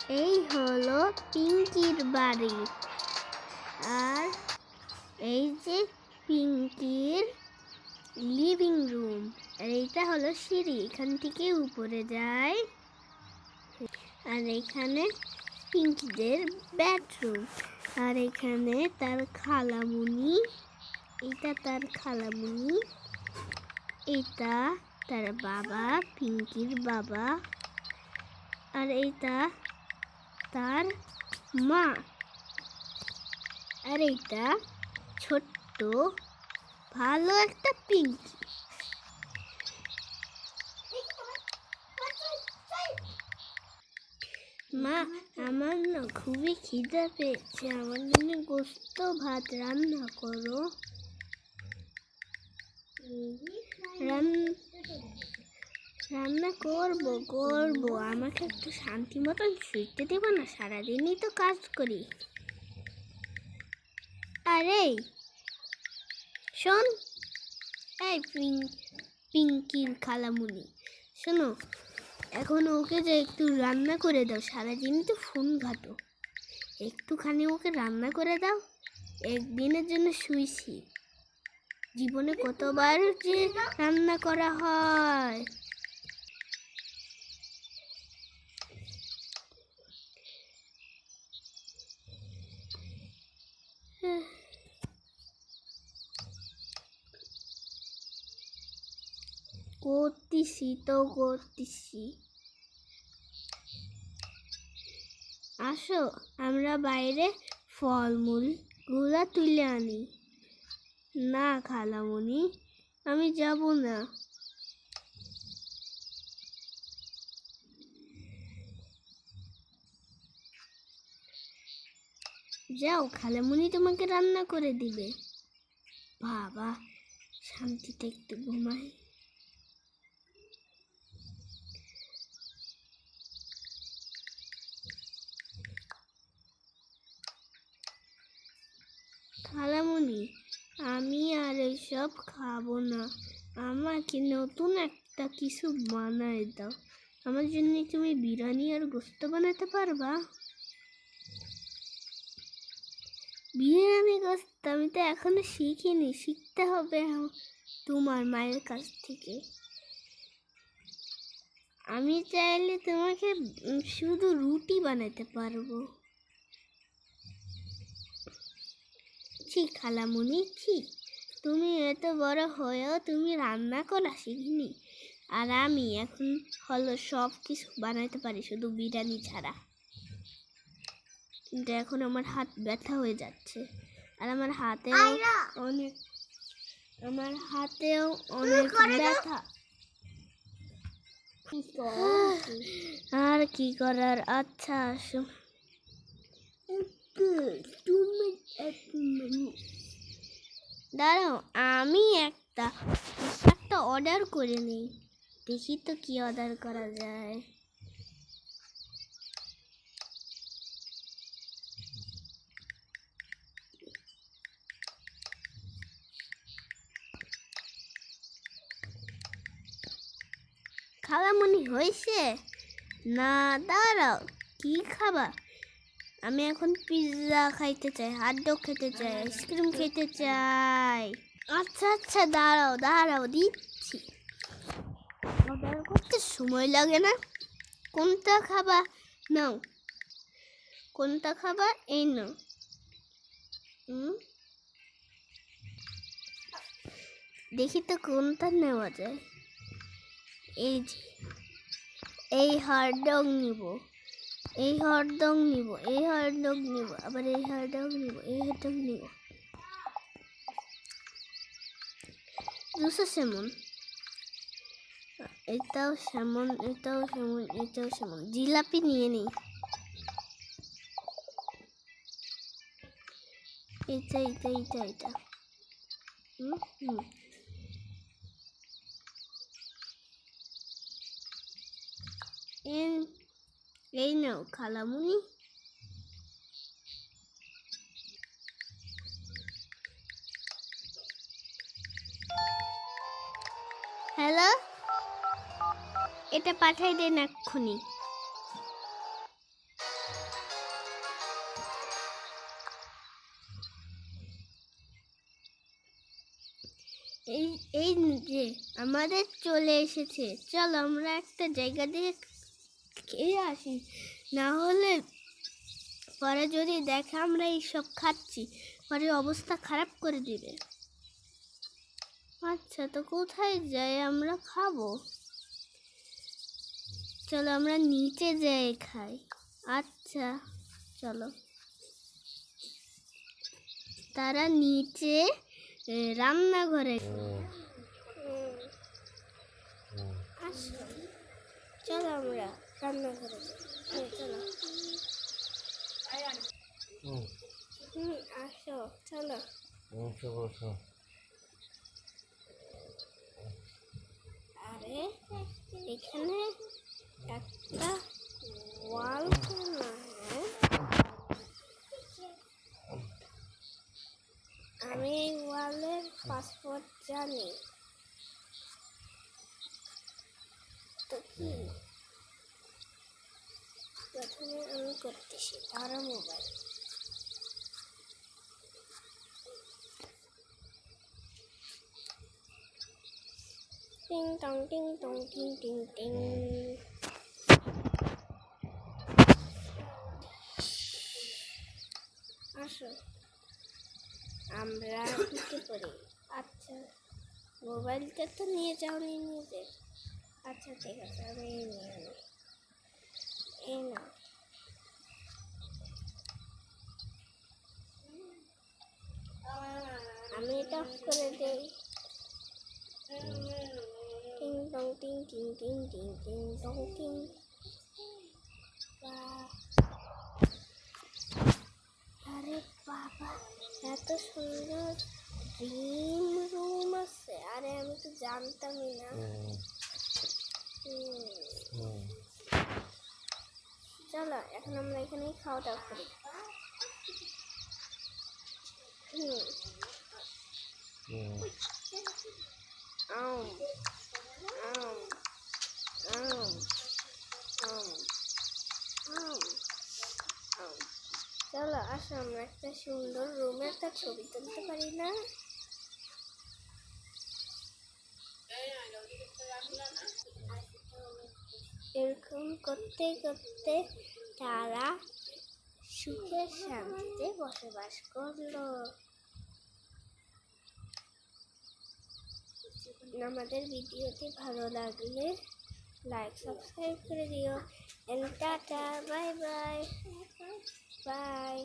এই হলো পিঙ্কির বাড়ি, আর এই যে পিঙ্কির লিভিং রুম, আর এইটা হলো সিঁড়ি, এখান থেকে উপরে যায়। আর এখানে পিঙ্কিদের বেডরুম, আর এখানে তার খালামুনি, এটা তার খালামুনি, এটা তার বাবা, পিঙ্কির বাবা, আর এইটা তার মা, আর এইটা ছোট্ট ভালো একটা পিঙ্কি। মা, আমার না খুবই খিদে পেয়েছে, আমার জন্য গোস্ত ভাত রান্না করো। রান্না করবো, আমাকে একটু শান্তি মতন শুইতে দেবো না? সারাদিনই তো কাজ করি। আরে শোন, এই পিঙ্কির খালামুনি, শোনো, এখন ওকে যে একটু রান্না করে দাও, সারাদিন তো ফোন ঘাটো, একটুখানি ওকে রান্না করে দাও। একদিনের জন্য শুইছি, জীবনে কতবার যে রান্না করা হয়। করতেছি। আসো, আমরা বাইরে ফলমূল গুলা তুলে আনি। না খালামুনি, আমি যাব না। যাও, খালামুনি তোমাকে রান্না করে দিবে। বাবা, শান্তিতে একটু ঘুমাই। খালামুনি, আমি আর এইসব খাবো না, আমাকে নতুন একটা কিছু বানায় দাও। আমার জন্য তুমি বিরিয়ানি আর গোস্ত বানাতে পারবা? বিরিয়ানি গোস্ত আমি তো এখনো শিখিনি, শিখতে হবে তোমার মায়ের কাছ থেকে। আমি চাইলে তোমাকে শুধু রুটি বানাতে পারবো। ছি খালামুনি, ছি, তুমি এত বড় হয়েও তুমি রান্না করা শিখিনি, আর আমি এখন হলো সব কিছু বানাতে পারি শুধু বিরিয়ানি ছাড়া। কিন্তু এখন আমার হাত ব্যথা হয়ে যাচ্ছে, আর আমার হাতেও অনেক ব্যথা। আর কি করার, আচ্ছা আসো। দাঁড়াও, আমি একটা অর্ডার করে নিই, দেখি তো কি অর্ডার করা যায়। খালামুনি হয়েছে না? দাঁড়াও, কি খাবা? আমি এখন পিৎজা খাইতে চাই, হটডগ খেতে চাই, আইসক্রিম খেতে চাই। আচ্ছা দাঁড়াও দিচ্ছি। অর্ডার করতে সময় লাগে না। কোনটা খাবা নাও, কোনটা খাবা এই নাও। দেখি তো কোনটা নেওয়া যায়। এই যে এই হটডগ নিব, এই হটডগ নিব, এই হটডগ নিব, আবার এই হটডগ নিব, এই হটডগ নিব। দুশো সেমন, এটাও সেমন, এটাও সেমন, এটাও সেমন। জিলাপি নিয়ে নিই। এটা এই নাও খালামুনি। হ্যালো, এটা পাঠাই দেন এক্ষুনি। এই যে আমাদের চলে এসেছে, চল আমরা একটা জায়গা দিয়ে খেয়ে আসি, না হলে পরে যদি দেখে আমরা এইসব খাচ্ছি পরে অবস্থা খারাপ করে দিবে। আচ্ছা, তো কোথায় যাই আমরা খাবো? চলো আমরা নিচে যাই খাই। আচ্ছা চলো। তারা নিচে রান্নাঘরে। আসো, চলো আমরা রান্নাঘরে যাই। চলো। আসো, চলো। আরে এখানে একটা ওয়াল না, আমি এই ওয়ালের পাসওয়ার্ড জানি। তো কি প্রথমে আমি করতেছি, তারা মোবাইল। টিং টং টিং টং টিং টিং টিং। আসো আমরা ঢুকে পড়ি। আচ্ছা, মোবাইলটা তো নিয়ে যাওনি নিজে। আচ্ছা ঠিক আছে, আমি নিয়ে আনি। এই না, আমি এটা অফ করে দেই। টিং টং টিং টিং টিং টিং টিং টং টিং। আরে বাবা, এত সুন্দর ড্রিম রুম আছে! আরে আমি তো জানতামই না। চলো এখন আমরা এখানেই খাওয়া দাওয়া করি। আম আম আম আম আম আম। চলো আসো, আমরা একটা সুন্দর রুমে একটা ছবি তুলতে পারি না? এরকম করতে করতে তারা সুখে শান্তিতে বসবাস করলো। আমাদের ভিডিওটি ভালো লাগলে লাইক সাবস্ক্রাইব করে দিও। Tata, bye bye bye.